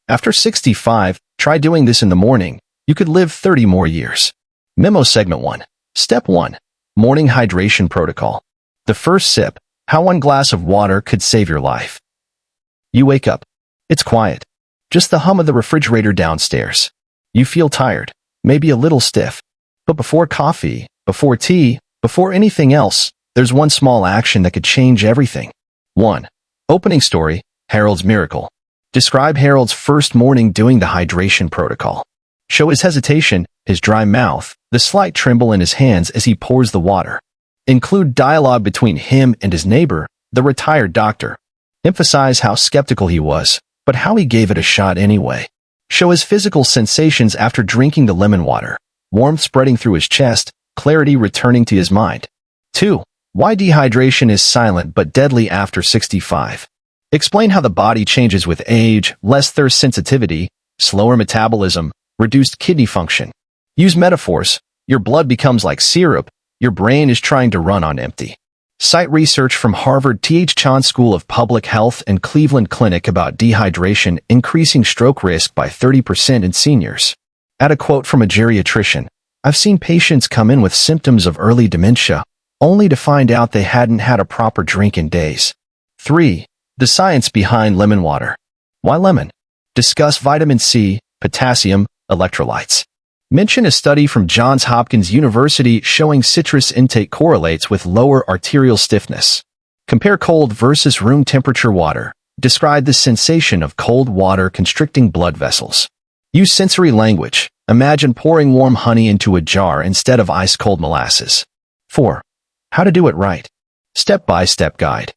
After 65, try doing this in the morning. You could live 30 more years. Memo Segment 1. Step 1. Morning Hydration Protocol. The first sip. How 1 glass of water could save your life. You wake up. It's quiet. Just the hum of the refrigerator downstairs. You feel tired, maybe a little stiff. But before coffee, before tea, before anything else, there's one small action that could change everything. 1. Opening story, Harold's miracle. Describe Harold's first morning doing the hydration protocol. Show his hesitation, his dry mouth, the slight tremble in his hands as he pours the water. Include dialogue between him and his neighbor, the retired doctor. Emphasize how skeptical he was, but how he gave it a shot anyway. Show his physical sensations after drinking the lemon water, warmth spreading through his chest, clarity returning to his mind. 2. Why dehydration is silent but deadly after 65. Explain how the body changes with age, less thirst sensitivity, slower metabolism, reduced kidney function. Use metaphors. Your blood becomes like syrup. Your brain is trying to run on empty. Cite research from Harvard T.H. Chan School of Public Health and Cleveland Clinic about dehydration increasing stroke risk by 30% in seniors. Add a quote from a geriatrician. I've seen patients come in with symptoms of early dementia, only to find out they hadn't had a proper drink in days. 3. The science behind lemon water. Why lemon? Discuss vitamin C, potassium, electrolytes. Mention a study from Johns Hopkins University showing citrus intake correlates with lower arterial stiffness. Compare cold versus room temperature water. Describe the sensation of cold water constricting blood vessels. Use sensory language. Imagine pouring warm honey into a jar instead of ice-cold molasses. 4. How to do it right. Step-by-step guide.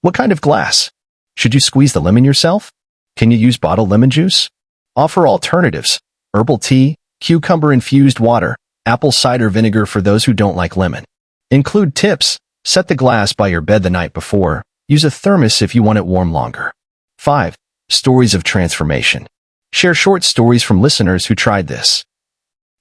What kind of glass? Should you squeeze the lemon yourself? Can you use bottled lemon juice? Offer alternatives. Herbal tea, cucumber-infused water, apple cider vinegar for those who don't like lemon. Include tips. Set the glass by your bed the night before. Use a thermos if you want it warm longer. 5. Stories of transformation. Share short stories from listeners who tried this.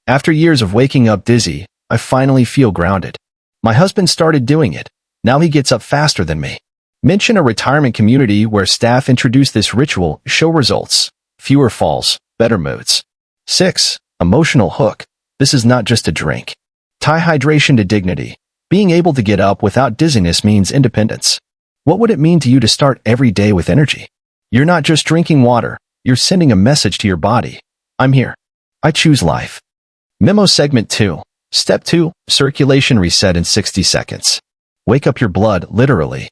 After years of waking up dizzy, I finally feel grounded. My husband started doing it. Now he gets up faster than me. Mention a retirement community where staff introduce this ritual. Show results. Fewer falls, better moods. 6. Emotional hook. This is not just a drink. Tie hydration to dignity. Being able to get up without dizziness means independence. What would it mean to you to start every day with energy? You're not just drinking water. You're sending a message to your body. I'm here. I choose life. Memo Segment 2. Step 2. Circulation reset in 60 seconds. Wake up your blood, literally.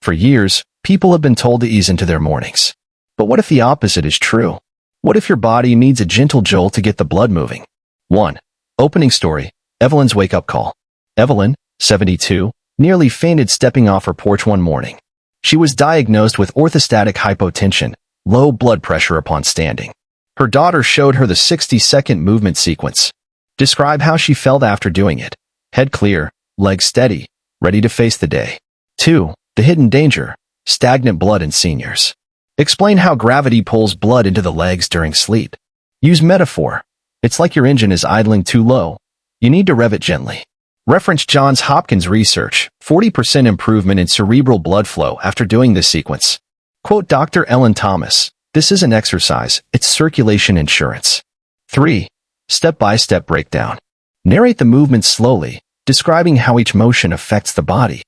For years, people have been told to ease into their mornings. But what if the opposite is true? What if your body needs a gentle jolt to get the blood moving? 1. Opening story, Evelyn's wake-up call. Evelyn, 72, nearly fainted stepping off her porch one morning. She was diagnosed with orthostatic hypotension, low blood pressure upon standing. Her daughter showed her the 60-second movement sequence. Describe how she felt after doing it. Head clear, legs steady, ready to face the day. 2. The hidden danger, stagnant blood in seniors. Explain how gravity pulls blood into the legs during sleep. Use metaphor. It's like your engine is idling too low. You need to rev it gently. Reference Johns Hopkins research, 40% improvement in cerebral blood flow after doing this sequence. Quote Dr. Ellen Thomas, this isn't exercise, it's circulation insurance. 3. Step-by-step breakdown. Narrate the movement slowly, describing how each motion affects the body.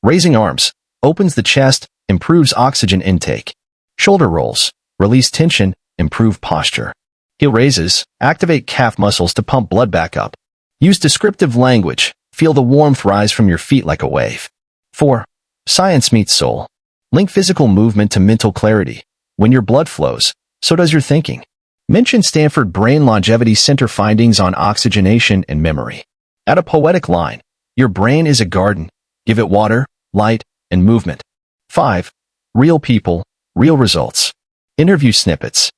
Raising arms, opens the chest, improves oxygen intake. Shoulder rolls, release tension, improve posture. Heel raises, activate calf muscles to pump blood back up. Use descriptive language, feel the warmth rise from your feet like a wave. 4. Science meets soul. Link physical movement to mental clarity. When your blood flows, so does your thinking. Mention Stanford Brain Longevity Center findings on oxygenation and memory. Add a poetic line. Your brain is a garden. Give it water, light, and movement. 5. Real people, real results. Interview snippets.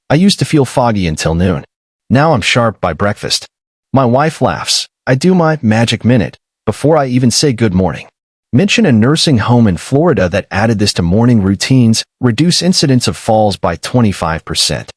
I used to feel foggy until noon. Now I'm sharp by breakfast. My wife laughs. I do my magic minute before I even say good morning. Mention a nursing home in Florida that added this to morning routines, reduce incidence of falls by 25%.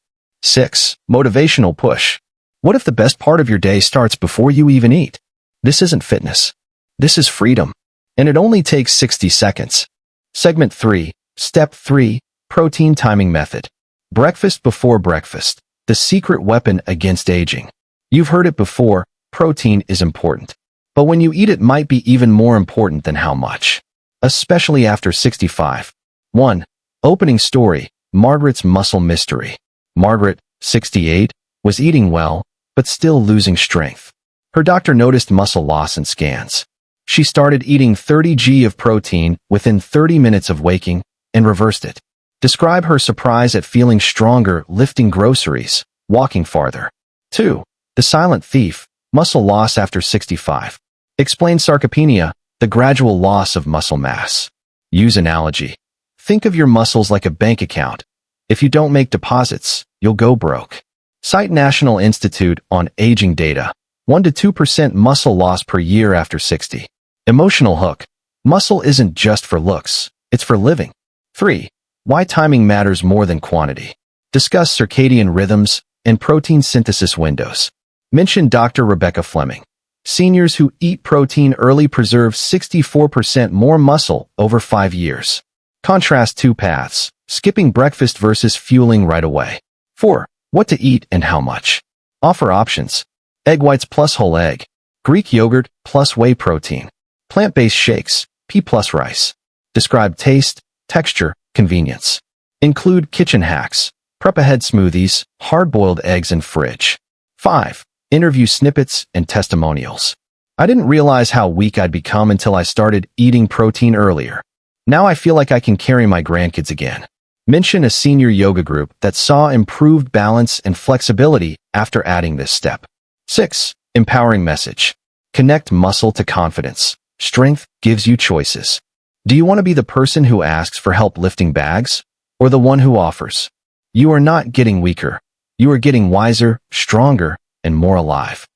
6. Motivational push. What if the best part of your day starts before you even eat? This isn't fitness. This is freedom. And it only takes 60 seconds. Segment 3. Step 3. Protein timing method. Breakfast before breakfast, the secret weapon against aging. You've heard it before, protein is important. But when you eat it might be even more important than how much. Especially after 65. 1. Opening story, Margaret's muscle mystery. Margaret, 68, was eating well, but still losing strength. Her doctor noticed muscle loss in scans. She started eating 30 g of protein within 30 minutes of waking and reversed it. Describe her surprise at feeling stronger, lifting groceries, walking farther. 2. The silent thief, muscle loss after 65. Explain sarcopenia, the gradual loss of muscle mass. Use analogy. Think of your muscles like a bank account. If you don't make deposits, you'll go broke. Cite National Institute on Aging data. 1 to 2% muscle loss per year after 60. Emotional hook. Muscle isn't just for looks, it's for living. 3. Why timing matters more than quantity. Discuss circadian rhythms and protein synthesis windows. Mention Dr. Rebecca Fleming. Seniors who eat protein early preserve 64% more muscle over 5 years. Contrast 2 paths, skipping breakfast versus fueling right away. 4. What to eat and how much. Offer options. Egg whites plus whole egg. Greek yogurt plus whey protein. Plant-based shakes, pea plus rice. Describe taste, texture, convenience. Include kitchen hacks. Prep ahead smoothies, hard-boiled eggs in fridge. 5. Interview snippets and testimonials. I didn't realize how weak I'd become until I started eating protein earlier. Now I feel like I can carry my grandkids again. Mention a senior yoga group that saw improved balance and flexibility after adding this step. 6. Empowering message. Connect muscle to confidence. Strength gives you choices. Do you want to be the person who asks for help lifting bags, or the one who offers? You are not getting weaker. You are getting wiser, stronger, and more alive.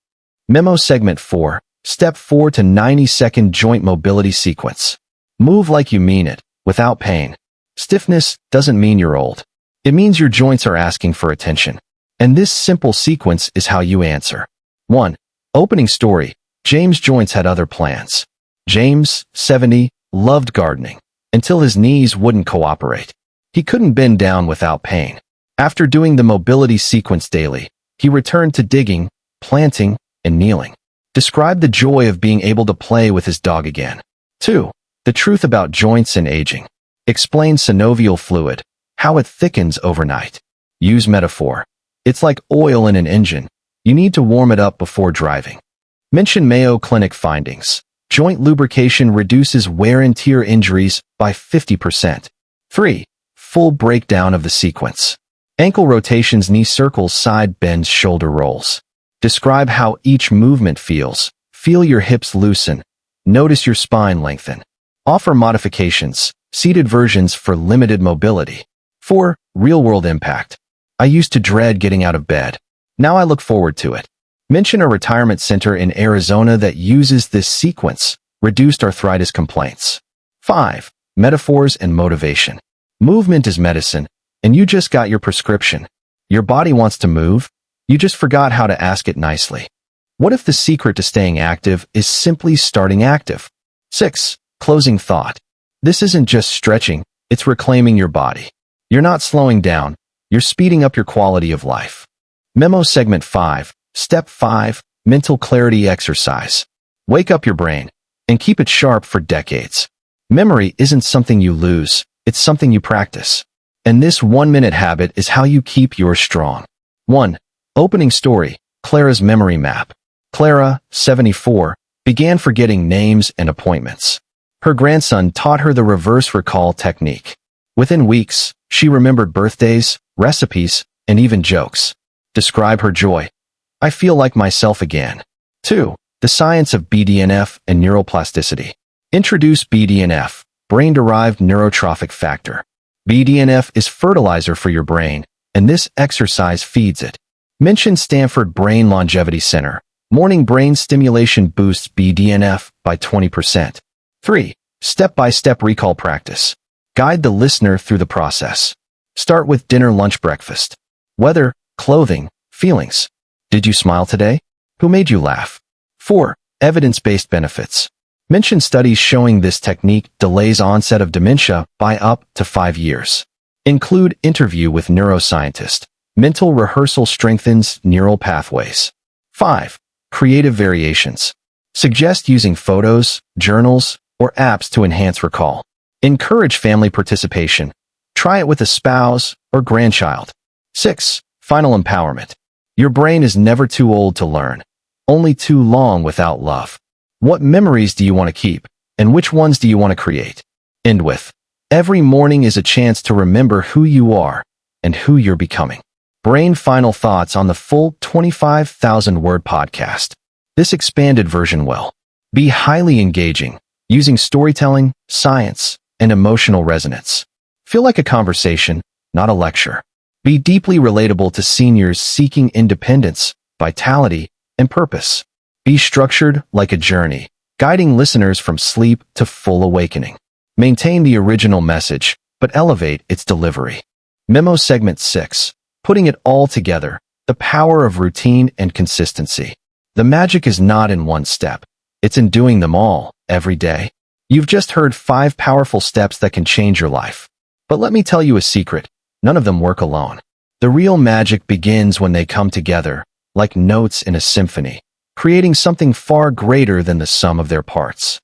Memo Segment 4. Step 4 to 90-second joint mobility sequence. Move like you mean it, without pain. Stiffness doesn't mean you're old. It means your joints are asking for attention. And this simple sequence is how you answer. 1. Opening story. James' joints had other plans. James, 70, loved gardening, until his knees wouldn't cooperate. He couldn't bend down without pain. After doing the mobility sequence daily, he returned to digging, planting, and kneeling. Describe the joy of being able to play with his dog again. 2. The truth about joints and aging. Explain synovial fluid, how it thickens overnight. Use metaphor. It's like oil in an engine. You need to warm it up before driving. Mention Mayo Clinic findings. Joint lubrication reduces wear and tear injuries by 50%. 3. Full breakdown of the sequence. Ankle rotations, knee circles, side bends, shoulder rolls. Describe how each movement feels. Feel your hips loosen. Notice your spine lengthen. Offer modifications, seated versions for limited mobility. 4. Real-world impact. I used to dread getting out of bed. Now I look forward to it. Mention a retirement center in Arizona that uses this sequence, reduced arthritis complaints. 5. Metaphors and motivation. Movement is medicine, and you just got your prescription. Your body wants to move, you just forgot how to ask it nicely. What if the secret to staying active is simply starting active? 6. Closing thought. This isn't just stretching, it's reclaiming your body. You're not slowing down, you're speeding up your quality of life. Memo Segment 5. Step 5. Mental clarity exercise. Wake up your brain and keep it sharp for decades. Memory isn't something you lose, it's something you practice. And this 1-minute habit is how you keep yours strong. 1. Opening story. Clara's memory map. Clara, 74, began forgetting names and appointments. Her grandson taught her the reverse recall technique. Within weeks, she remembered birthdays, recipes, and even jokes. Describe her joy. I feel like myself again. 2. The science of BDNF and neuroplasticity. Introduce BDNF, brain-derived neurotrophic factor. BDNF is fertilizer for your brain, and this exercise feeds it. Mention Stanford Brain Longevity Center. Morning brain stimulation boosts BDNF by 20%. 3. Step-by-step recall practice. Guide the listener through the process. Start with dinner, lunch, breakfast. Weather, clothing, feelings. Did you smile today? Who made you laugh? 4. Evidence-based benefits. Mention studies showing this technique delays onset of dementia by up to 5 years. Include interview with neuroscientist. Mental rehearsal strengthens neural pathways. 5. Creative variations. Suggest using photos, journals, or apps to enhance recall. Encourage family participation. Try it with a spouse or grandchild. 6. Final empowerment. Your brain is never too old to learn, only too long without love. What memories do you want to keep, and which ones do you want to create? End with, every morning is a chance to remember who you are and who you're becoming. Brain final thoughts on the full 25,000-word podcast. This expanded version will be highly engaging, using storytelling, science, and emotional resonance. Feel like a conversation, not a lecture. Be deeply relatable to seniors seeking independence, vitality, and purpose. Be structured like a journey, guiding listeners from sleep to full awakening. Maintain the original message, but elevate its delivery. Memo Segment 6. Putting it all together, the power of routine and consistency. The magic is not in one step. It's in doing them all, every day. You've just heard 5 powerful steps that can change your life. But let me tell you a secret. None of them work alone. The real magic begins when they come together, like notes in a symphony, creating something far greater than the sum of their parts.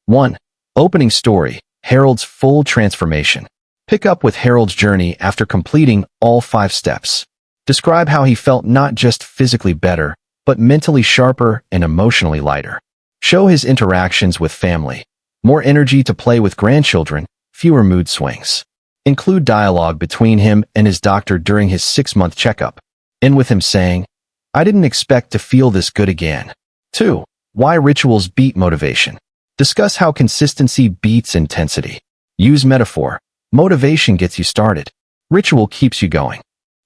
1. Opening story, Harold's full transformation. Pick up with Harold's journey after completing all 5 steps. Describe how he felt not just physically better, but mentally sharper and emotionally lighter. Show his interactions with family. More energy to play with grandchildren, fewer mood swings. Include dialogue between him and his doctor during his 6-month checkup. End with him saying, "I didn't expect to feel this good again." 2. Why rituals beat motivation. Discuss how consistency beats intensity. Use metaphor. Motivation gets you started. Ritual keeps you going.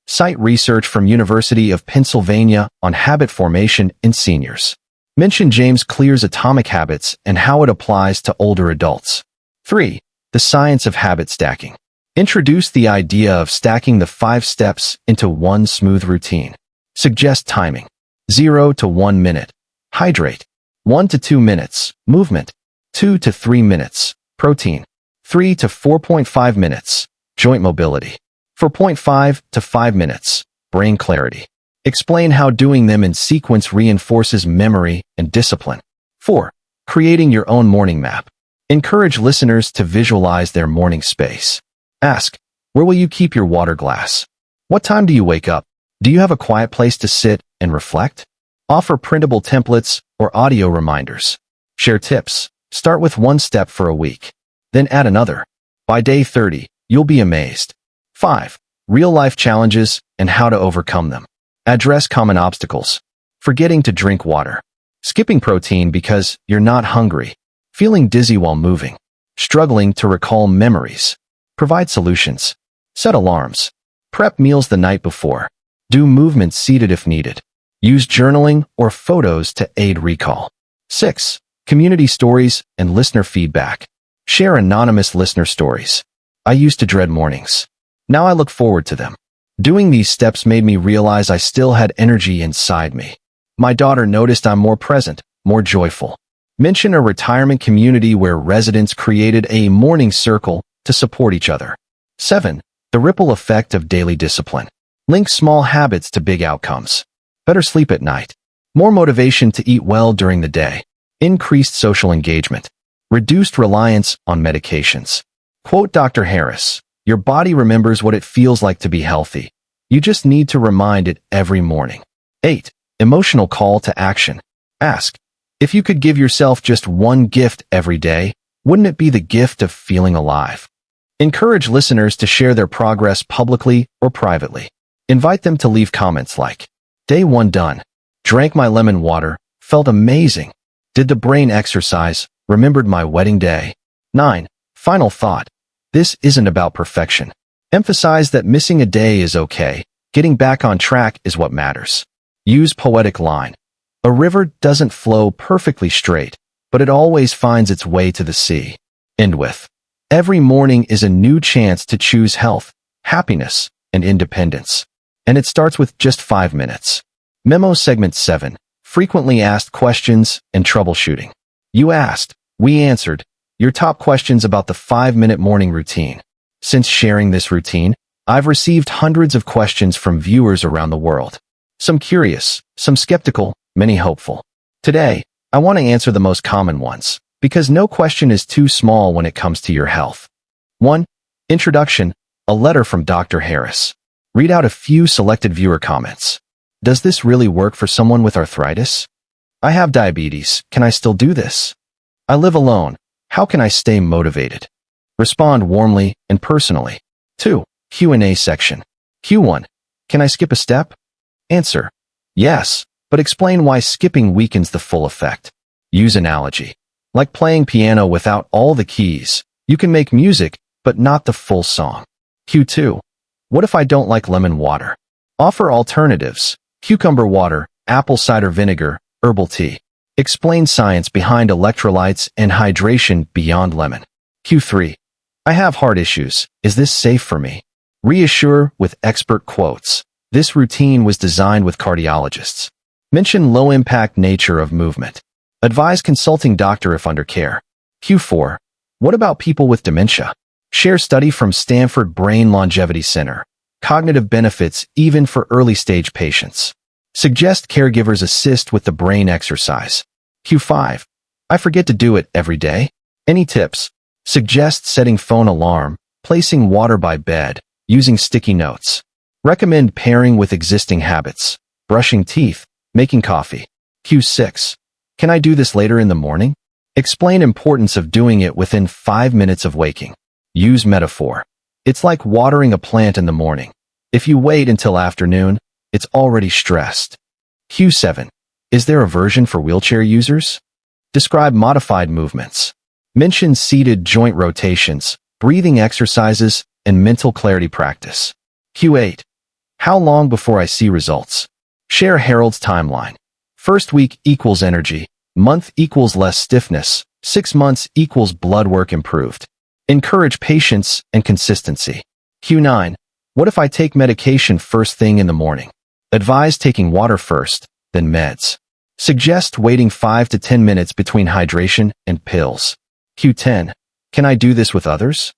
Cite research from University of Pennsylvania on habit formation in seniors. Mention James Clear's Atomic Habits and how it applies to older adults. 3. The science of habit stacking. Introduce the idea of stacking the 5 steps into one smooth routine. Suggest timing. 0 to 1 minute. Hydrate. 1 to 2 minutes. Movement. 2 to 3 minutes. Protein. 3 to 4.5 minutes. Joint mobility. 4.5 to 5 minutes. Brain clarity. Explain how doing them in sequence reinforces memory and discipline. 4. Creating your own morning map. Encourage listeners to visualize their morning space. Ask, where will you keep your water glass? What time do you wake up? Do you have a quiet place to sit and reflect? Offer printable templates or audio reminders. Share tips. Start with 1 step for a week. Then add another. By day 30, you'll be amazed. 5. Real-life challenges and how to overcome them. Address common obstacles. Forgetting to drink water. Skipping protein because you're not hungry. Feeling dizzy while moving. Struggling to recall memories. Provide solutions. Set alarms. Prep meals the night before. Do movements seated if needed. Use journaling or photos to aid recall. 6. Community stories and listener feedback. Share anonymous listener stories. I used to dread mornings. Now I look forward to them. Doing these steps made me realize I still had energy inside me. My daughter noticed I'm more present, more joyful. Mention a retirement community where residents created a morning circle to support each other. 7. The ripple effect of daily discipline. Link small habits to big outcomes. Better sleep at night. More motivation to eat well during the day. Increased social engagement. Reduced reliance on medications. Quote Dr. Harris, "Your body remembers what it feels like to be healthy. You just need to remind it every morning." 8. Emotional call to action. Ask, if you could give yourself just one gift every day, wouldn't it be the gift of feeling alive? Encourage listeners to share their progress publicly or privately. Invite them to leave comments like, "Day 1 done. Drank my lemon water. Felt amazing. Did the brain exercise. Remembered my wedding day." 9. Final thought. This isn't about perfection. Emphasize that missing a day is okay. Getting back on track is what matters. Use poetic line. A river doesn't flow perfectly straight, but it always finds its way to the sea. End with, every morning is a new chance to choose health, happiness, and independence. And it starts with just 5 minutes. Memo Segment 7. Frequently asked questions and troubleshooting. You asked, we answered, your top questions about the 5-minute morning routine. Since sharing this routine, I've received hundreds of questions from viewers around the world. Some curious, some skeptical, many hopeful. Today, I want to answer the most common ones, because no question is too small when it comes to your health. 1. Introduction, a letter from Dr. Harris. Read out a few selected viewer comments. Does this really work for someone with arthritis? I have diabetes. Can I still do this? I live alone. How can I stay motivated? Respond warmly and personally. 2. Q&A section. Q1. Can I skip a step? Answer. Yes, but explain why skipping weakens the full effect. Use analogy. Like playing piano without all the keys, you can make music, but not the full song. Q2. What if I don't like lemon water? Offer alternatives. Cucumber water, apple cider vinegar, herbal tea. Explain science behind electrolytes and hydration beyond lemon. Q3. I have heart issues. Is this safe for me? Reassure with expert quotes. This routine was designed with cardiologists. Mention low-impact nature of movement. Advise consulting doctor if under care. Q4. What about people with dementia? Share study from Stanford Brain Longevity Center. Cognitive benefits even for early-stage patients. Suggest caregivers assist with the brain exercise. Q5. I forget to do it every day. Any tips? Suggest setting phone alarm, placing water by bed, using sticky notes. Recommend pairing with existing habits, brushing teeth, making coffee. Q6. Can I do this later in the morning? Explain importance of doing it within 5 minutes of waking. Use metaphor. It's like watering a plant in the morning. If you wait until afternoon, it's already stressed. Q7. Is there a version for wheelchair users? Describe modified movements. Mention seated joint rotations, breathing exercises, and mental clarity practice. Q8. How long before I see results? Share Harold's timeline. First week equals energy, month equals less stiffness, 6 months equals blood work improved. Encourage patience and consistency. Q9. What if I take medication first thing in the morning? Advise taking water first, then meds. Suggest waiting 5 to 10 minutes between hydration and pills. Q10. Can I do this with others?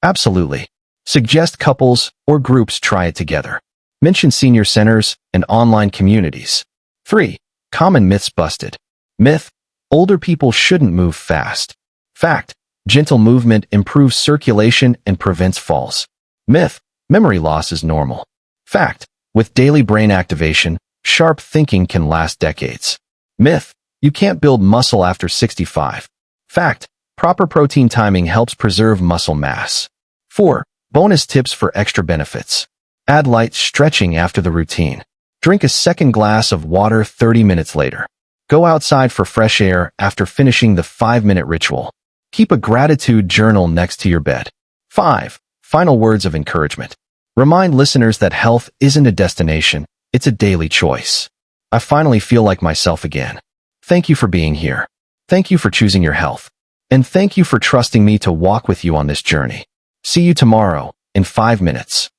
Absolutely. Suggest couples or groups try it together. Mention senior centers and online communities. 3. Common myths busted. Myth. Older people shouldn't move fast. Fact. Gentle movement improves circulation and prevents falls. Myth. Memory loss is normal. Fact. With daily brain activation, sharp thinking can last decades. Myth. You can't build muscle after 65. Fact. Proper protein timing helps preserve muscle mass. 4. Bonus tips for extra benefits. Add light stretching after the routine. Drink a second glass of water 30 minutes later. Go outside for fresh air after finishing the 5-minute ritual. Keep a gratitude journal next to your bed. 5. Final words of encouragement. Remind listeners that health isn't a destination, it's a daily choice. I finally feel like myself again. Thank you for being here. Thank you for choosing your health. And thank you for trusting me to walk with you on this journey. See you tomorrow, in 5 minutes.